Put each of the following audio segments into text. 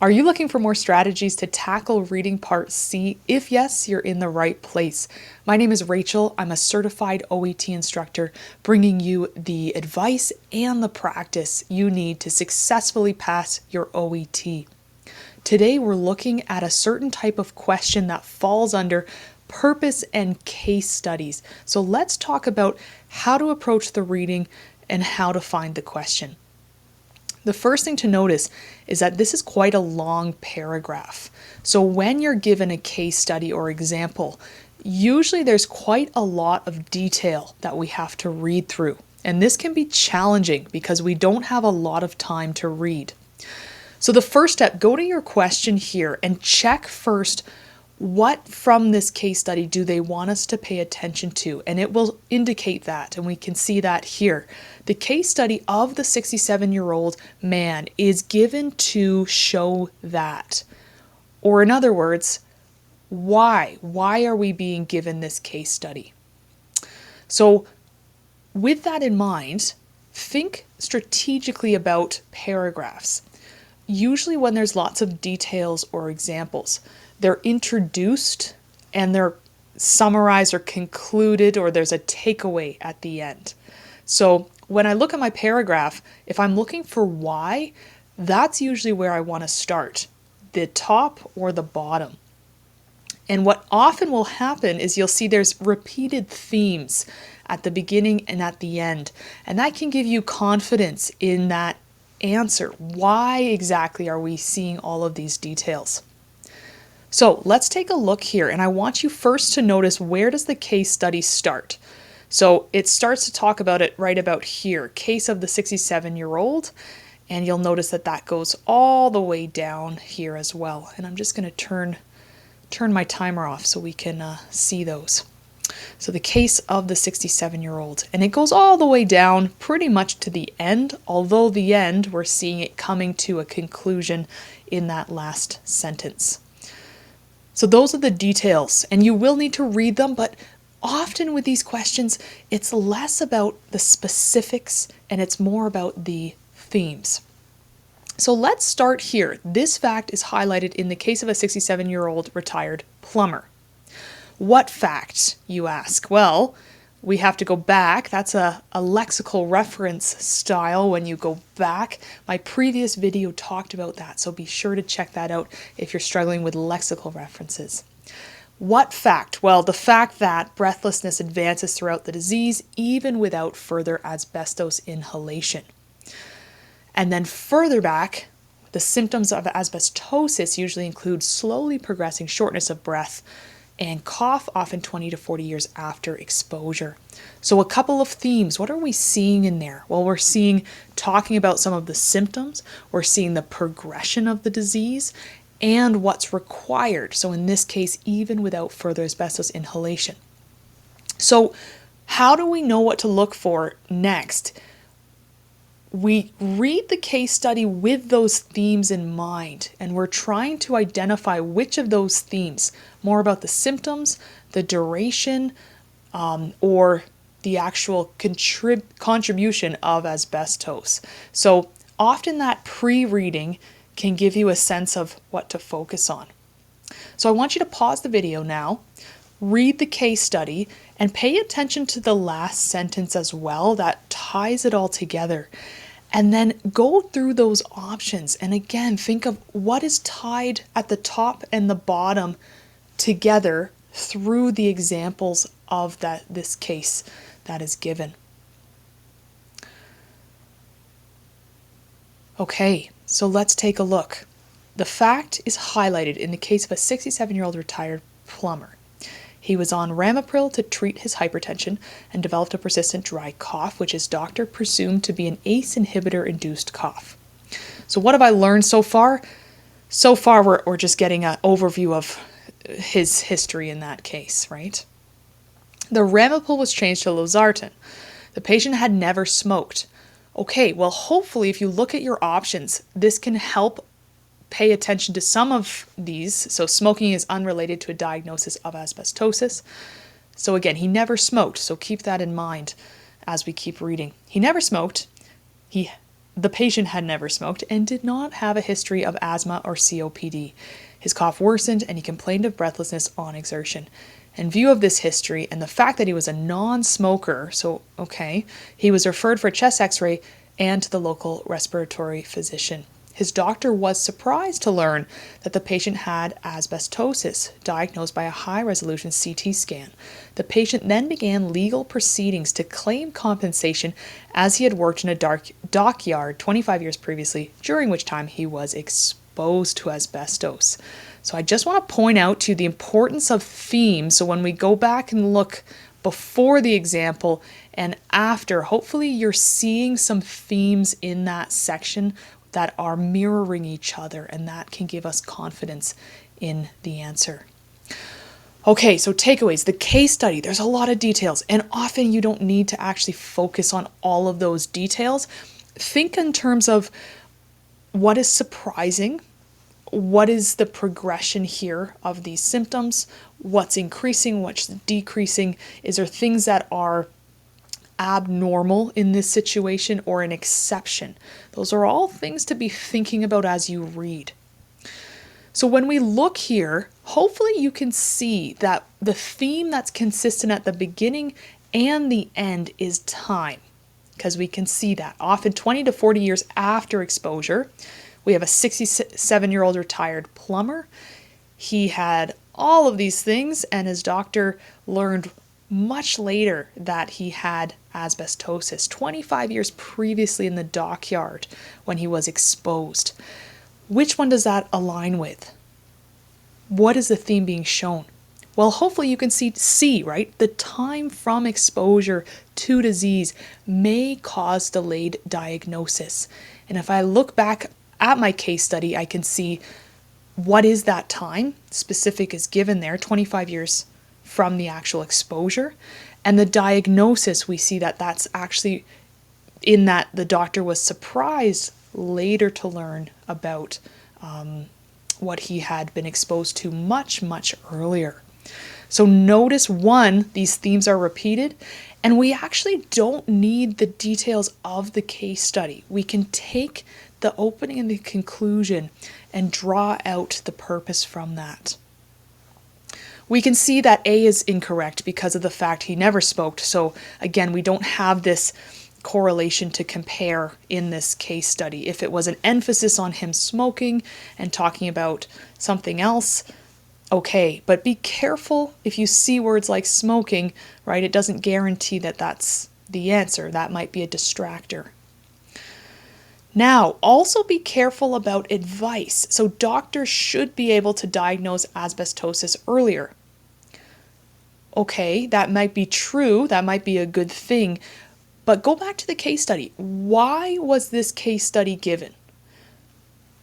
Are you looking for more strategies to tackle reading Part C? If yes, you're in the right place. My name is Rachel. I'm a certified OET instructor, bringing you the advice and the practice you need to successfully pass your OET. Today, we're looking at a certain type of question that falls under purpose and case studies. So let's talk about how to approach the reading and how to find the question. The first thing to notice is that this is quite a long paragraph. So when you're given a case study or example, usually there's quite a lot of detail that we have to read through. And this can be challenging because we don't have a lot of time to read. So the first step, go to your question here and check first what from this case study do they want us to pay attention to, and it will indicate that, and we can see that here. The case study of the 67-year-old man is given to show that. Or in other words, why? Why are we being given this case study? So with that in mind, think strategically about paragraphs. Usually when there's lots of details or examples, they're introduced and they're summarized or concluded, or there's a takeaway at the end. So when I look at my paragraph, if I'm looking for why, that's usually where I want to start, the top or the bottom. And what often will happen is you'll see there's repeated themes at the beginning and at the end, and that can give you confidence in that answer. Why exactly are we seeing all of these details? So let's take a look here, and I want you first to notice, where does the case study start? So it starts to talk about it right about here, case of the 67-year-old, and you'll notice that that goes all the way down here as well. And I'm just going to turn my timer off so we can see those. So the case of the 67-year-old, and it goes all the way down pretty much to the end, although the end, we're seeing it coming to a conclusion in that last sentence. So those are the details, and you will need to read them, but often with these questions, it's less about the specifics and it's more about the themes. So let's start here. This fact is highlighted in the case of a 67-year-old retired plumber. What fact, you ask? Well, we have to go back. That's a lexical reference style when you go back. My previous video talked about that, so be sure to check that out if you're struggling with lexical references. What fact? Well, the fact that breathlessness advances throughout the disease even without further asbestos inhalation. And then further back, the symptoms of asbestosis usually include slowly progressing shortness of breath and cough, often 20 to 40 years after exposure. So a couple of themes. What are we seeing in there? Well, we're talking about some of the symptoms, we're seeing the progression of the disease, and what's required. So in this case, even without further asbestos inhalation. So how do we know what to look for next? We read the case study with those themes in mind, and we're trying to identify which of those themes, more about the symptoms, the duration, or the actual contribution of asbestos. So often that pre-reading can give you a sense of what to focus on. So I want you to pause the video now, read the case study, and pay attention to the last sentence as well. That ties it all together. And then go through those options. And again, think of what is tied at the top and the bottom together through the examples of this case that is given. Okay, so let's take a look. The fact is highlighted in the case of a 67-year-old retired plumber. He was on Ramipril to treat his hypertension and developed a persistent dry cough, which his doctor presumed to be an ACE inhibitor-induced cough. So what have I learned so far? So far, we're just getting an overview of his history in that case, right? The Ramipril was changed to losartan. The patient had never smoked. Okay, well, hopefully if you look at your options, this can help pay attention to some of these. So smoking is unrelated to a diagnosis of asbestosis. So again, he never smoked, so keep that in mind as we keep reading. He never smoked. He The patient had never smoked and did not have a history of asthma or COPD. His cough worsened and he complained of breathlessness on exertion. In view of this history and the fact that he was a non-smoker, he was referred for a chest x-ray and to the local respiratory physician. His doctor was surprised to learn that the patient had asbestosis, diagnosed by a high-resolution CT scan. The patient then began legal proceedings to claim compensation as he had worked in a dockyard 25 years previously, during which time he was exposed to asbestos. So I just want to point out to you the importance of themes. So when we go back and look before the example and after, hopefully you're seeing some themes in that section that are mirroring each other, and that can give us confidence in the answer. Okay, so takeaways. The case study, there's a lot of details, and often you don't need to actually focus on all of those details. Think in terms of what is surprising, what is the progression here of these symptoms, what's increasing, what's decreasing, is there things that are abnormal in this situation or an exception? Those are all things to be thinking about as you read. So when we look here, hopefully you can see that the theme that's consistent at the beginning and the end is time, because we can see that often 20 to 40 years after exposure, we have a 67-year-old retired plumber. He had all of these things and his doctor learned much later that he had asbestosis 25 years previously in the dockyard when he was exposed. Which one does that align with? What is the theme being shown? Well, hopefully you can see, right? The time from exposure to disease may cause delayed diagnosis. And if I look back at my case study, I can see what is that time. Specific is given there, 25 years from the actual exposure. And the diagnosis, we see that that's actually in that the doctor was surprised later to learn about what he had been exposed to much, much earlier. So notice one, these themes are repeated, and we actually don't need the details of the case study. We can take the opening and the conclusion and draw out the purpose from that. We can see that A is incorrect because of the fact he never smoked. So again, we don't have this correlation to compare in this case study. If it was an emphasis on him smoking and talking about something else, okay, but be careful if you see words like smoking, right? It doesn't guarantee that that's the answer. That might be a distractor. Now, also be careful about advice. So doctors should be able to diagnose asbestosis earlier. Okay, that might be true. That might be a good thing. But go back to the case study. Why was this case study given?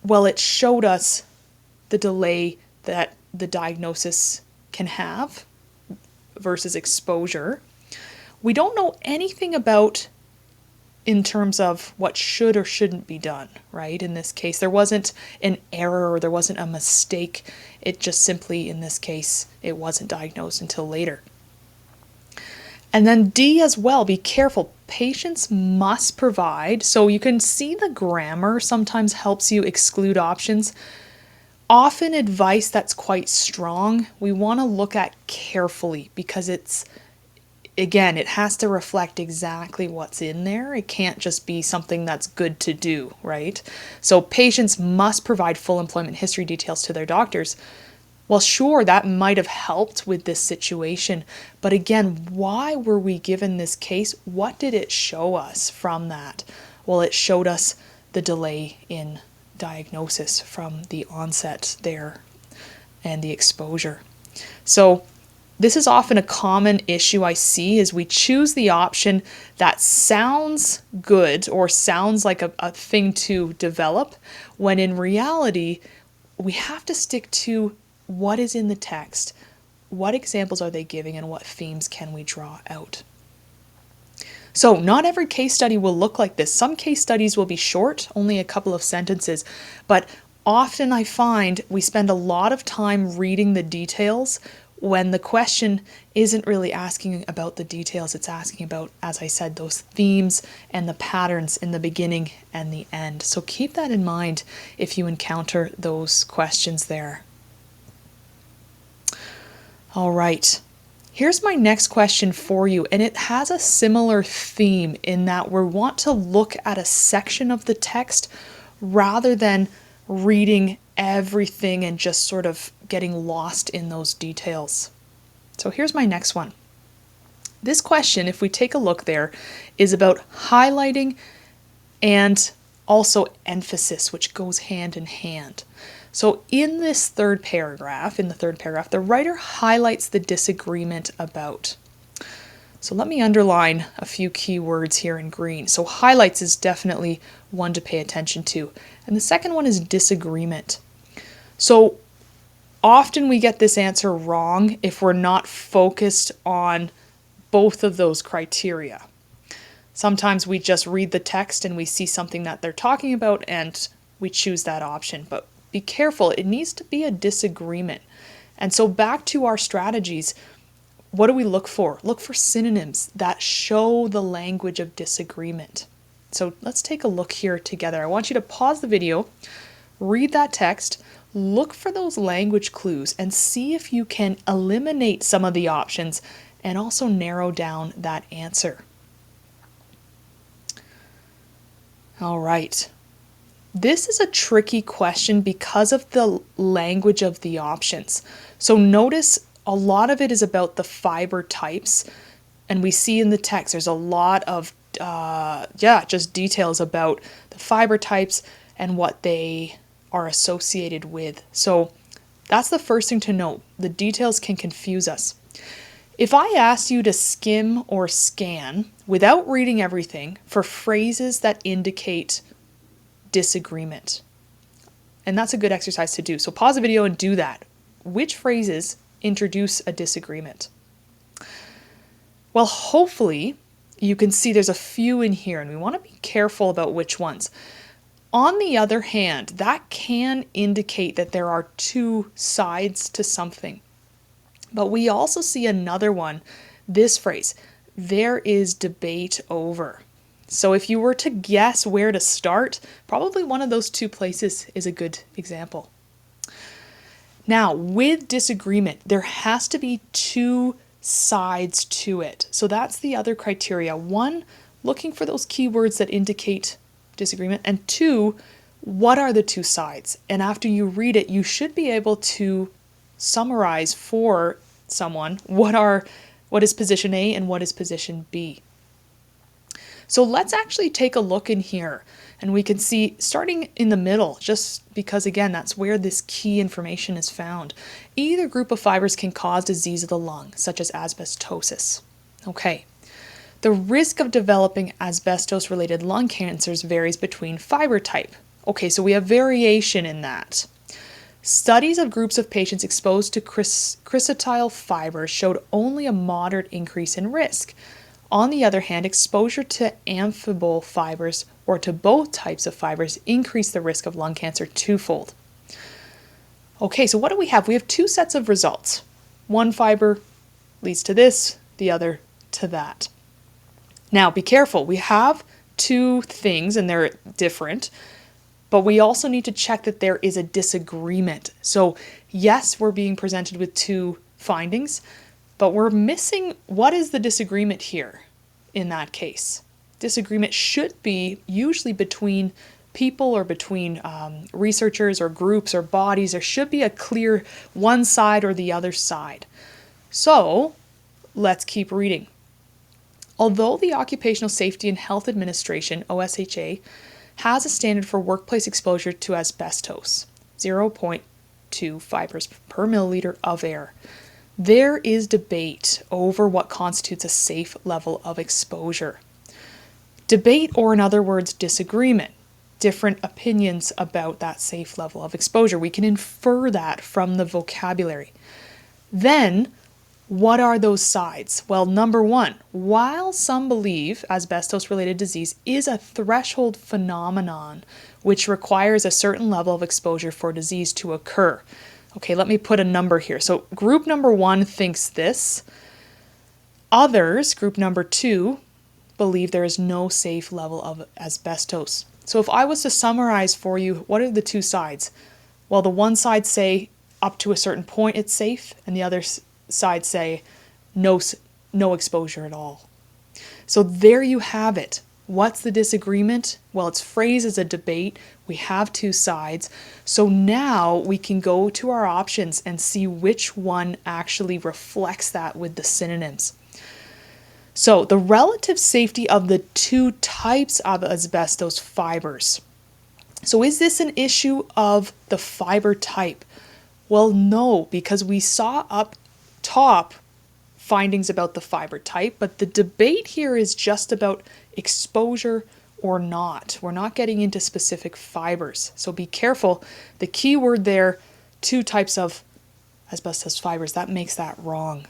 Well, it showed us the delay that the diagnosis can have versus exposure. We don't know anything about in terms of what should or shouldn't be done, right? In this case, there wasn't an error or there wasn't a mistake. It just simply, in this case, it wasn't diagnosed until later. And then D as well, be careful. Patients must provide, so you can see the grammar sometimes helps you exclude options. Often advice that's quite strong, we want to look at carefully because again, it has to reflect exactly what's in there. It can't just be something that's good to do, right? So patients must provide full employment history details to their doctors. Well, sure, that might have helped with this situation. But again, why were we given this case? What did it show us from that? Well, it showed us the delay in diagnosis from the onset there and the exposure. So this is often a common issue I see is we choose the option that sounds good or sounds like a thing to develop, when in reality, we have to stick to what is in the text, what examples are they giving, and what themes can we draw out. So not every case study will look like this. Some case studies will be short, only a couple of sentences, but often I find we spend a lot of time reading the details when the question isn't really asking about the details, it's asking about, as I said, those themes and the patterns in the beginning and the end. So keep that in mind if you encounter those questions there. All right. Here's my next question for you, and it has a similar theme in that we want to look at a section of the text rather than reading everything and just sort of getting lost in those details. So here's my next one. This question, if we take a look there, is about highlighting and also emphasis, which goes hand in hand. So in the third paragraph, the writer highlights the disagreement about. So let me underline a few key words here in green. So highlights is definitely one to pay attention to. And the second one is disagreement. So often we get this answer wrong if we're not focused on both of those criteria. Sometimes we just read the text and we see something that they're talking about and we choose that option. But be careful, it needs to be a disagreement. And so back to our strategies, what do we look for? Look for synonyms that show the language of disagreement. So let's take a look here together. I want you to pause the video, read that text, look for those language clues, and see if you can eliminate some of the options and also narrow down that answer. All right. This is a tricky question because of the language of the options. So notice a lot of it is about the fiber types, and we see in the text there's a lot of just details about the fiber types and what they are associated with. So that's the first thing to note. The details can confuse us. If I asked you to skim or scan without reading everything for phrases that indicate disagreement, and that's a good exercise to do. So pause the video and do that. Which phrases introduce a disagreement? Well, hopefully you can see there's a few in here, and we want to be careful about which ones. On the other hand, that can indicate that there are two sides to something. But we also see another one, this phrase, there is debate over. So if you were to guess where to start, probably one of those two places is a good example. Now, with disagreement, there has to be two sides to it. So that's the other criteria. One, looking for those keywords that indicate disagreement, and two, what are the two sides? And after you read it, you should be able to summarize for someone what is position A and what is position B. So let's actually take a look in here, and we can see starting in the middle, just because again that's where this key information is found. Either group of fibers can cause disease of the lung, such as asbestosis. Okay. The risk of developing asbestos-related lung cancers varies between fiber type. Okay, so we have variation in that. Studies of groups of patients exposed to chrysotile fibers showed only a moderate increase in risk. On the other hand, exposure to amphibole fibers or to both types of fibers increased the risk of lung cancer twofold. Okay, so what do we have? We have two sets of results. One fiber leads to this, the other to that. Now, be careful. We have two things and they're different, but we also need to check that there is a disagreement. So yes, we're being presented with two findings, but we're missing what is the disagreement here in that case. Disagreement should be usually between people or between researchers or groups or bodies. There should be a clear one side or the other side. So let's keep reading. Although the Occupational Safety and Health Administration, OSHA, has a standard for workplace exposure to asbestos, 0.2 fibers per milliliter of air, there is debate over what constitutes a safe level of exposure. Debate, or in other words, disagreement, different opinions about that safe level of exposure. We can infer that from the vocabulary. Then, what are those sides? Well, number one, while some believe asbestos-related disease is a threshold phenomenon which requires a certain level of exposure for disease to occur. Okay, let me put a number here. So group number 1 thinks this. Others, group number 2, believe there is no safe level of asbestos. So if I was to summarize for you, what are the two sides? Well, the one side say up to a certain point it's safe, and the other side say no exposure at all. So there you have it. What's the disagreement? Well, it's phrased as a debate. We have two sides. So now we can go to our options and see which one actually reflects that with the synonyms. So the relative safety of the two types of asbestos fibers. So is this an issue of the fiber type? Well, no, because we saw up top findings about the fiber type, but the debate here is just about exposure or not. We're not getting into specific fibers. So be careful. The key word there, two types of asbestos fibers, that makes that wrong.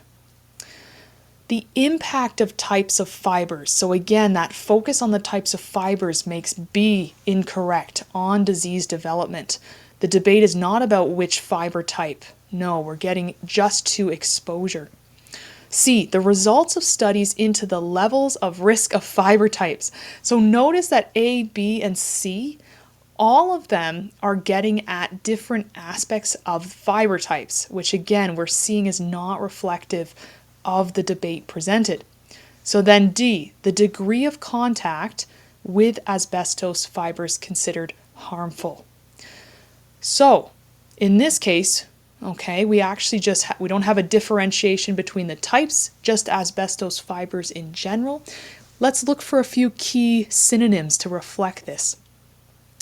The impact of types of fibers. So again, that focus on the types of fibers makes B incorrect on disease development. The debate is not about which fiber type. No, we're getting just to exposure. C, the results of studies into the levels of risk of fiber types. So notice that A, B, and C, all of them are getting at different aspects of fiber types, which again, we're seeing is not reflective of the debate presented. So then D, the degree of contact with asbestos fibers considered harmful. So in this case, okay, we actually we don't have a differentiation between the types, just asbestos fibers in general. Let's look for a few key synonyms to reflect this.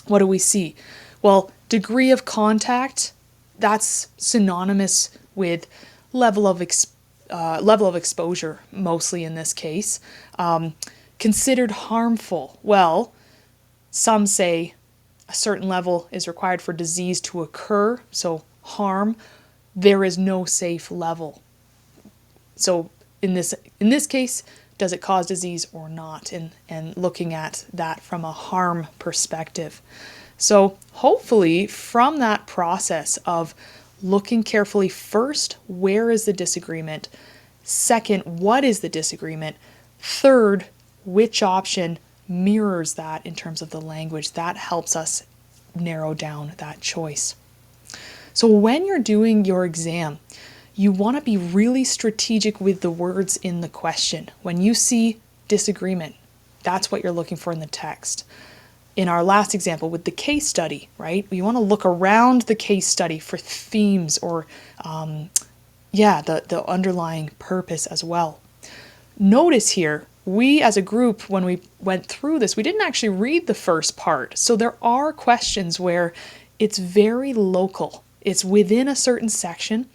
What do we see? Well, degree of contact, that's synonymous with level of exposure, mostly in this case. Considered harmful. Well, some say a certain level is required for disease to occur, so harm. There is no safe level. So in this case, does it cause disease or not? And looking at that from a harm perspective. So hopefully from that process of looking carefully, first, where is the disagreement? Second, what is the disagreement? Third, which option mirrors that in terms of the language? That helps us narrow down that choice. So when you're doing your exam, you want to be really strategic with the words in the question. When you see disagreement, that's what you're looking for in the text. In our last example with the case study, right? We want to look around the case study for themes or, the underlying purpose as well. Notice here, we as a group, when we went through this, we didn't actually read the first part. So there are questions where it's very local. It's within a certain section,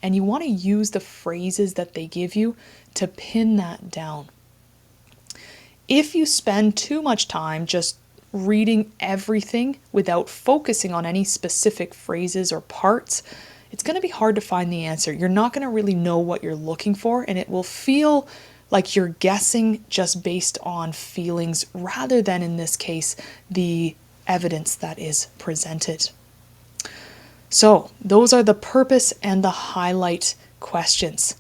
and you want to use the phrases that they give you to pin that down. If you spend too much time just reading everything without focusing on any specific phrases or parts, it's going to be hard to find the answer. You're not going to really know what you're looking for, and it will feel like you're guessing just based on feelings rather than, in this case, the evidence that is presented. So those are the purpose and the highlight questions.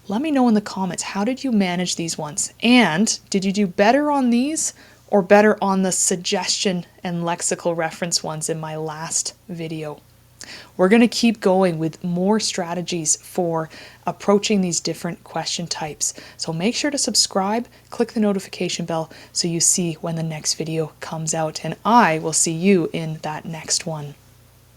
Let me know in the comments, how did you manage these ones? And did you do better on these or better on the suggestion and lexical reference ones in my last video? We're going to keep going with more strategies for approaching these different question types. So make sure to subscribe, click the notification bell so you see when the next video comes out, and I will see you in that next one.